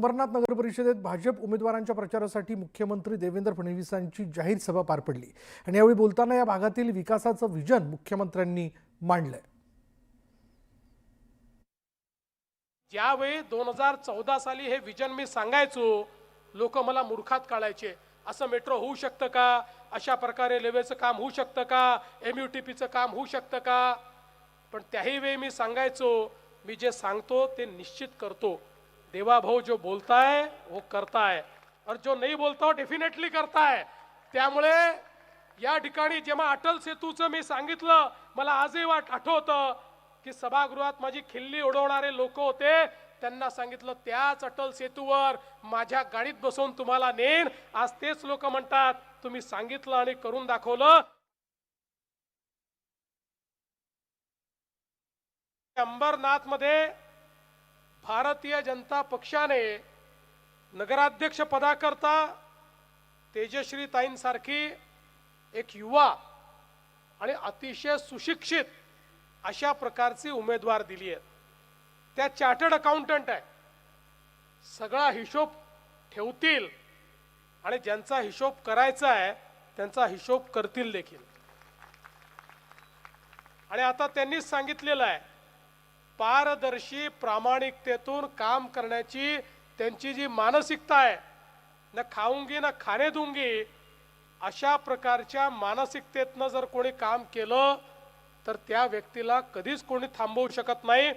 अंबरनाथ नगर परिषदेत भाजप उमेदवारांच्या प्रचारासाठी मुख्यमंत्री देवेंद्र फडणवीसांची जाहीर सभा पार पडली आणि यावेळी बोलताना या भागातील विकासाचं विजन मुख्यमंत्र्यांनी मांडलंय। ज्यावेळी 2014 साली हे विजन मी सांगायचो, लोक मला मूर्खात काढायचे। असं मेट्रो होऊ शकतं का, अशा प्रकारे रेल्वेचं काम होऊ शकतं का, MUTPचं काम होऊ शकतं का। पण त्याही वेळी मी सांगायचो, मी जे सांगतो ते निश्चित करतो। देवा भाऊ जो बोलता है वो करता है और जो नहीं बोलता वो डेफिनेटली करता है। त्यामुळे या ठिकाणी जेव्हा अटल सेतूचं मी सांगितलं, मला आजही आठवतं की सभागृहात माझी खिल्ली उडवणारे लोक होते। त्यांना सांगितलं त्याच अटल सेतूवर माझ्या गाडीत बसवून तुम्हाला नेन। आज तेच लोक म्हणतात तुम्ही सांगितलं आणि करून दाखवलं। अंबरनाथ मध्ये भारतीय जनता पक्षाने नगराध्यक्ष पदाकरता तेजश्री ताईंसारखी एक युवा आणि अतिशय सुशिक्षित अशा प्रकारची उमेदवार दिली आहे। त्या चार्टर्ड अकाउंटंट आहे, सगळा हिशोब ठेवतील आणि ज्यांचा हिशोब करायचा आहे त्यांचा हिशोब करतील देखील। आणि आता त्यांनीच सांगितलेलं आहे, पारदर्शी प्रामाणिकतेतून काम करण्याची त्यांची जी मानसिकता आहे, न खाऊंगी न खाने दूंगी अशा प्रकारच्या मानसिकतेतनं जर कोणी काम केलं तर त्या व्यक्तीला कधीच कोणी थांबवू शकत नाही।